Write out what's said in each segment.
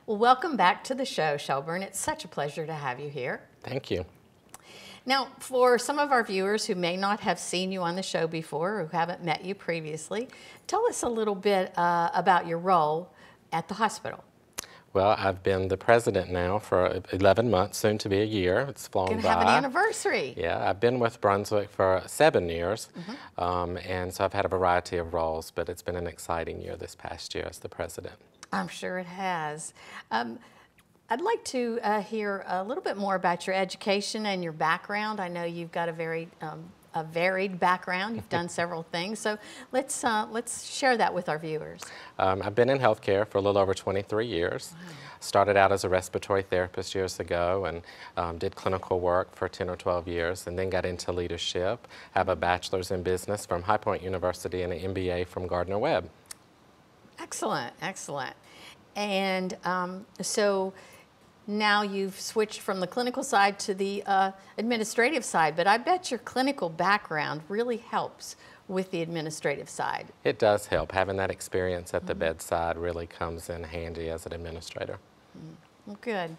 Well, welcome back to the show, Shelbourn. It's such a pleasure to have you here. Thank you. Now, for some of our viewers who may not have seen you on the show before or who haven't met you previously, tell us a little bit about your role at the hospital. Well, I've been the president now for 11 months, soon to be a year. It's flown by. Gonna have an anniversary. Yeah, I've been with Brunswick for 7 years, and so I've had a variety of roles, but it's been an exciting year this past year as the president. I'm sure it has. I'd like to hear a little bit more about your education and your background. I know you've got a very varied background. You've done several things, so let's share that with our viewers. I've been in healthcare for a little over 23 years. Wow. Started out as a respiratory therapist years ago and did clinical work for 10 or 12 years, and then got into leadership. I have a bachelor's in business from High Point University and an MBA from Gardner-Webb. Excellent, excellent. And so now you've switched from the clinical side to the administrative side, but I bet your clinical background really helps with the administrative side. It does help. Having that experience at the bedside really comes in handy as an administrator. Well, good.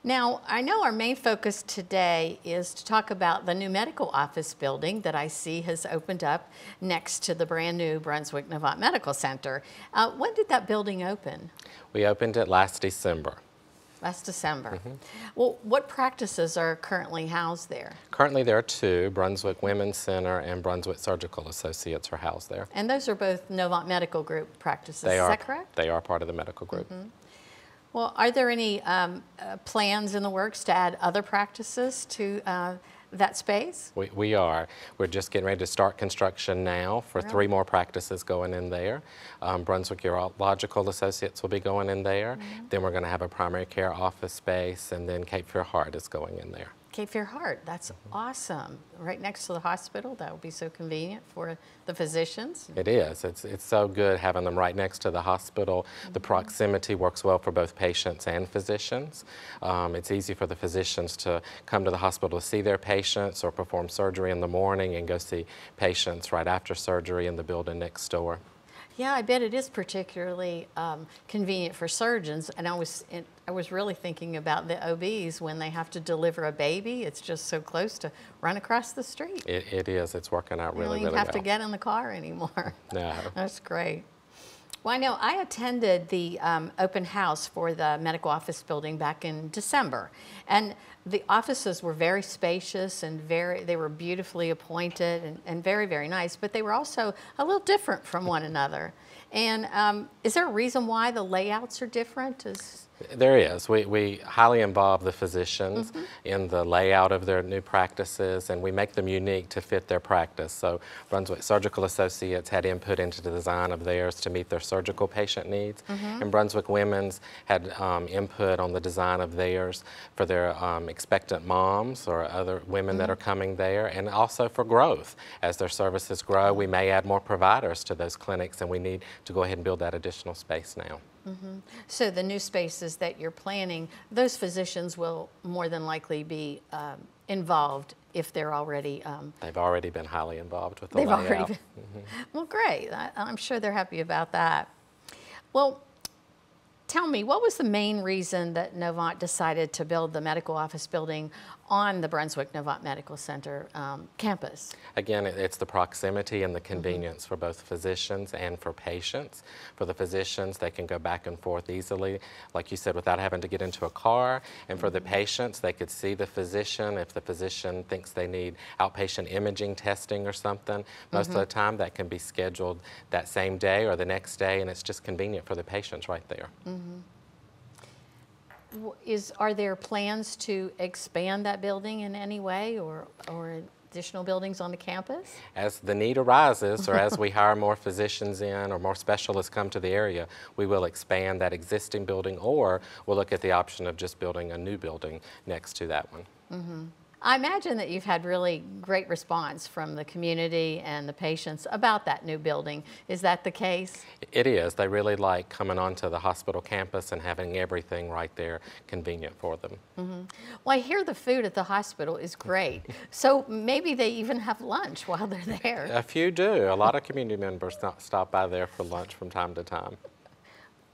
Now, I know our main focus today is to talk about the new medical office building that I see has opened up next to the brand new Brunswick Novant Medical Center. When did that building open? We opened it last December. Last December. Well, what practices are currently housed there? Currently there are 2, Brunswick Women's Center and Brunswick Surgical Associates are housed there. And those are both Novant Medical Group practices, is that correct? They are part of the medical group. Well, are there any plans in the works to add other practices to that space? We are. We're just getting ready to start construction now for 3 more practices going in there. Brunswick Urological Associates will be going in there. Then we're going to have a primary care office space, and then Cape Fear Heart is going in there. Cape Fear Heart, that's awesome. Right next to the hospital, that would be so convenient for the physicians. It is. It's so good having them right next to the hospital. The proximity works well for both patients and physicians. It's easy for the physicians to come to the hospital to see their patients or perform surgery in the morning and go see patients right after surgery in the building next door. Yeah, I bet it is particularly convenient for surgeons, and I was really thinking about the OBs when they have to deliver a baby. It's just so close to run across the street. It is. It's working out really, really well. You don't even have to get in the car anymore. No. That's great. Well, I know I attended the open house for the medical office building back in December, and the offices were very spacious and they were beautifully appointed and very, very nice, but they were also a little different from one another. And is there a reason why the layouts are different? There is. We highly involve the physicians in the layout of their new practices, and we make them unique to fit their practice. So Brunswick Surgical Associates had input into the design of theirs to meet their surgical patient needs, and Brunswick Women's had input on the design of theirs for their expectant moms or other women that are coming there, and also for growth. As their services grow, we may add more providers to those clinics, and we need to go ahead and build that additional space now. So the new spaces that you're planning, those physicians will more than likely be involved if they're already... They've already been highly involved with the layout. Already been. Well, great. I'm sure they're happy about that. Well, tell me, what was the main reason that Novant decided to build the medical office building on the Brunswick Novant Medical Center campus? Again, it's the proximity and the convenience for both physicians and for patients. For the physicians, they can go back and forth easily, like you said, without having to get into a car. And for the patients, they could see the physician. If the physician thinks they need outpatient imaging testing or something, most of the time that can be scheduled that same day or the next day, and it's just convenient for the patients right there. Are there plans to expand that building in any way or additional buildings on the campus? As the need arises or as we hire more physicians in or more specialists come to the area, we will expand that existing building, or we'll look at the option of just building a new building next to that one. I imagine that you've had really great response from the community and the patients about that new building. Is that the case? It is. They really like coming onto the hospital campus and having everything right there convenient for them. Well, I hear the food at the hospital is great. So maybe they even have lunch while they're there. A few do. A lot of community members stop by there for lunch from time to time.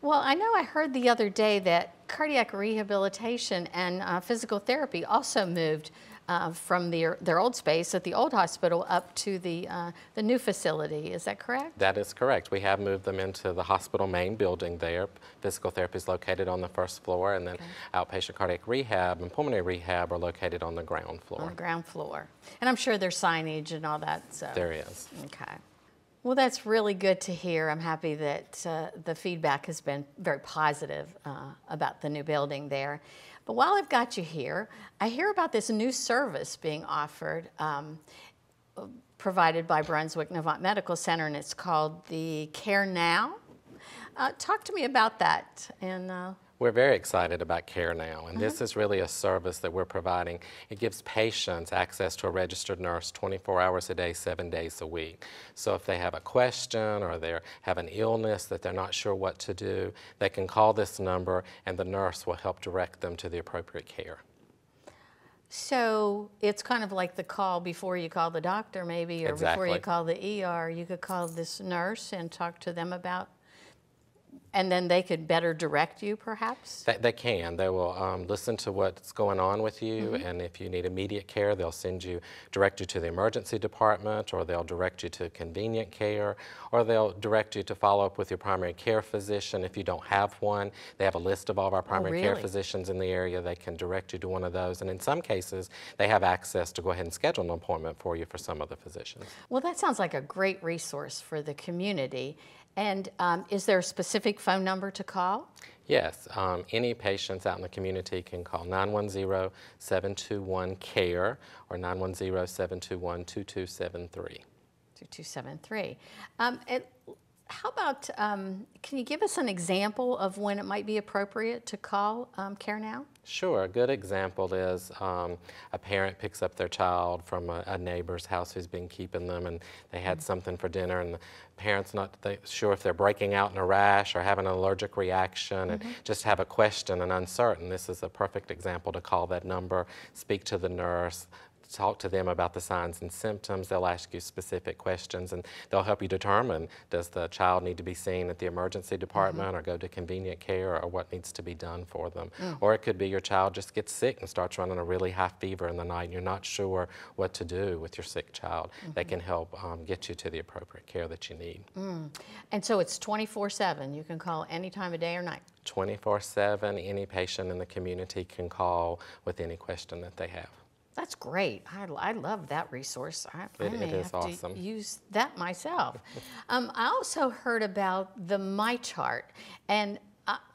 Well, I know I heard the other day that cardiac rehabilitation and physical therapy also moved from their old space at the old hospital up to the new facility. Is that correct? That is correct. We have moved them into the hospital main building there. Physical therapy is located on the first floor, and then outpatient cardiac rehab and pulmonary rehab are located on the ground floor. On the ground floor. And I'm sure there's signage and all that. So. There is. Okay. Well, that's really good to hear. I'm happy that the feedback has been very positive about the new building there. But while I've got you here, I hear about this new service being offered, provided by Brunswick Novant Medical Center, and it's called the Care Now. Talk to me about that. And we're very excited about Care Now, and this is really a service that we're providing. It gives patients access to a registered nurse 24 hours a day, 7 days a week. So if they have a question or they have an illness that they're not sure what to do, they can call this number and the nurse will help direct them to the appropriate care. so it's kind of like the call before you call the doctor maybe, or before you Exactly. call the ER. You could call this nurse and talk to them about, and then they could better direct you, perhaps? They can. They will listen to what's going on with you, and if you need immediate care, they'll direct you to the emergency department, or they'll direct you to convenient care, or they'll direct you to follow up with your primary care physician. If you don't have one, they have a list of all of our primary care really? physicians in the area. They can direct you to one of those, and in some cases, they have access to go ahead and schedule an appointment for you for some of the physicians. Well, that sounds like a great resource for the community. And is there a specific phone number to call? Yes, any patients out in the community can call 910-721-CARE or 910-721-2273. 2273. How about, can you give us an example of when it might be appropriate to call Care Now? Sure. A good example is a parent picks up their child from a neighbor's house who's been keeping them, and they had something for dinner, and the parent's not sure if they're breaking out in a rash or having an allergic reaction, and just have a question and uncertain. This is a perfect example to call that number, speak to the nurse, talk to them about the signs and symptoms. They'll ask you specific questions, and they'll help you determine, does the child need to be seen at the emergency department or go to convenient care, or what needs to be done for them. Or it could be your child just gets sick and starts running a really high fever in the night and you're not sure what to do with your sick child. They can help get you to the appropriate care that you need. And so it's 24/7. You can call any time of day or night. 24/7, any patient in the community can call with any question that they have. That's great. I love that resource. I It may is have awesome. to use that myself. I also heard about the My Chart, and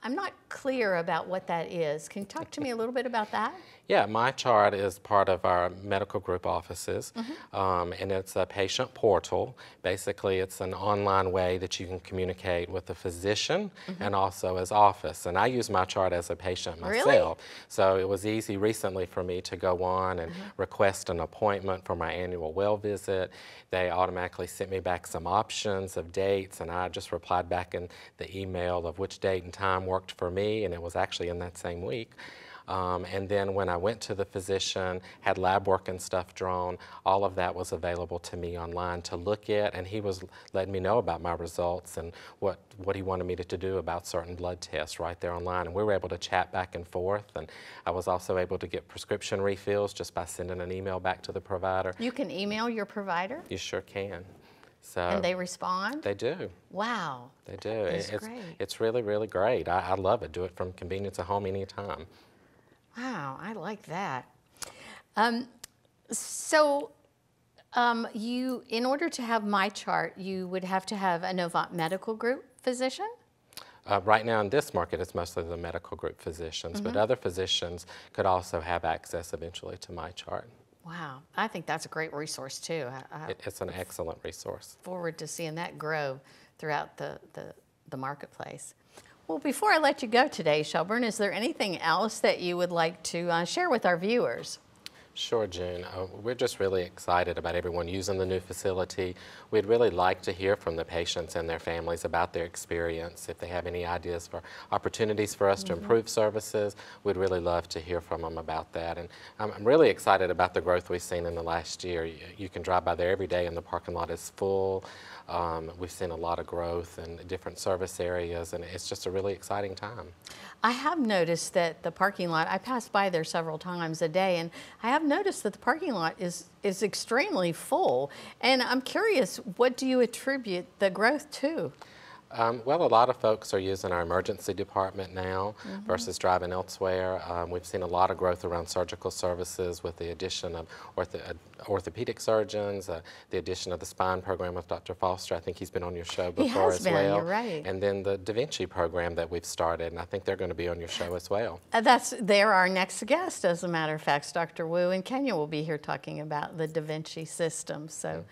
I'm not clear about what that is. Can you talk to me a little bit about that? Yeah, My Chart is part of our medical group offices, and it's a patient portal. Basically, it's an online way that you can communicate with the physician and also as office. And I use My Chart as a patient myself. Really? So it was easy recently for me to go on and request an appointment for my annual well visit. They automatically sent me back some options of dates, and I just replied back in the email of which date and time worked for me, and it was actually in that same week. And then when I went to the physician, had lab work and stuff drawn, all of that was available to me online to look at, and he was letting me know about my results and what he wanted me to do about certain blood tests right there online. And we were able to chat back and forth, and I was also able to get prescription refills just by sending an email back to the provider. You can email your provider? You sure can. So And they respond? They do. Wow. They do. That is great. It's really, really great. I love it. Do it from convenience of home anytime. Wow, I like that. In order to have My Chart, you would have to have a Novant Medical Group physician? Right now in this market, it's mostly the medical group physicians, but other physicians could also have access eventually to My Chart. Wow, I think that's a great resource too. I It's an excellent resource. forward to seeing that grow throughout the marketplace. Well, before I let you go today, Shelbourn, is there anything else that you would like to share with our viewers? Sure, June. We're just really excited about everyone using the new facility. We'd really like to hear from the patients and their families about their experience. If they have any ideas for opportunities for us to improve services, we'd really love to hear from them about that. And I'm really excited about the growth we've seen in the last year. You can drive by there every day and the parking lot is full. We've seen a lot of growth in different service areas, and it's just a really exciting time. I have noticed that the parking lot, I pass by there several times a day, and I have noticed that the parking lot is extremely full. And I'm curious, what do you attribute the growth to? Well, a lot of folks are using our emergency department now versus driving elsewhere. We've seen a lot of growth around surgical services with the addition of orthopedic surgeons, the addition of the spine program with Dr. Foster. I think he's been on your show before as well. You're right. And then the Da Vinci program that we've started, and I think they're going to be on your show as well. They're our next guest, as a matter of fact. Dr. Wu and Kenya will be here talking about the Da Vinci system. So.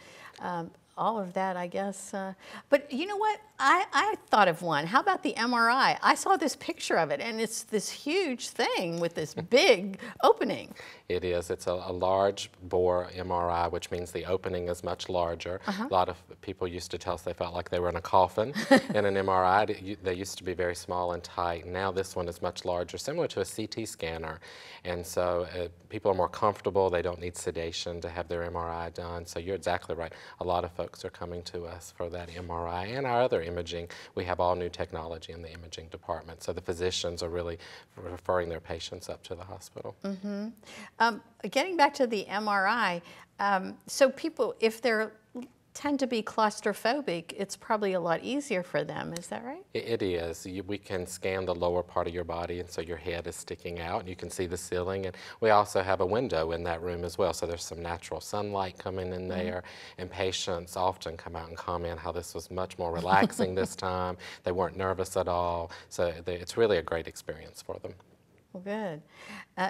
All of that, I guess. But you know what? I thought of one. How about the MRI? I saw this picture of it, and it's this huge thing with this big opening. It is. It's a large bore MRI, which means the opening is much larger. A lot of people used to tell us they felt like they were in a coffin in an MRI. They used to be very small and tight. Now this one is much larger, similar to a CT scanner. And so people are more comfortable. They don't need sedation to have their MRI done. So you're exactly right. A lot of folks are coming to us for that MRI and our other imaging. We have all new technology in the imaging department. So the physicians are really referring their patients up to the hospital. Getting back to the MRI, so people, if they tend to be claustrophobic, it's probably a lot easier for them. Is that right? It is. We can scan the lower part of your body, and so your head is sticking out, and you can see the ceiling. And we also have a window in that room as well, so there's some natural sunlight coming in there. And patients often come out and comment how this was much more relaxing this time. They weren't nervous at all. So it's really a great experience for them. Well, good.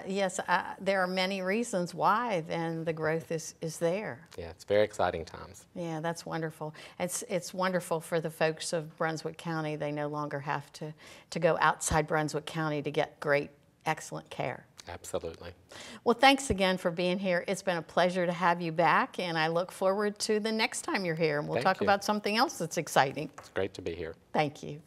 Yes, there are many reasons why then the growth is there. Yeah, it's very exciting times. Yeah, that's wonderful. It's wonderful for the folks of Brunswick County. They no longer have to go outside Brunswick County to get great, excellent care. Absolutely. Well, thanks again for being here. It's been a pleasure to have you back, and I look forward to the next time you're here, and we'll talk about something else that's exciting. It's great to be here. Thank you.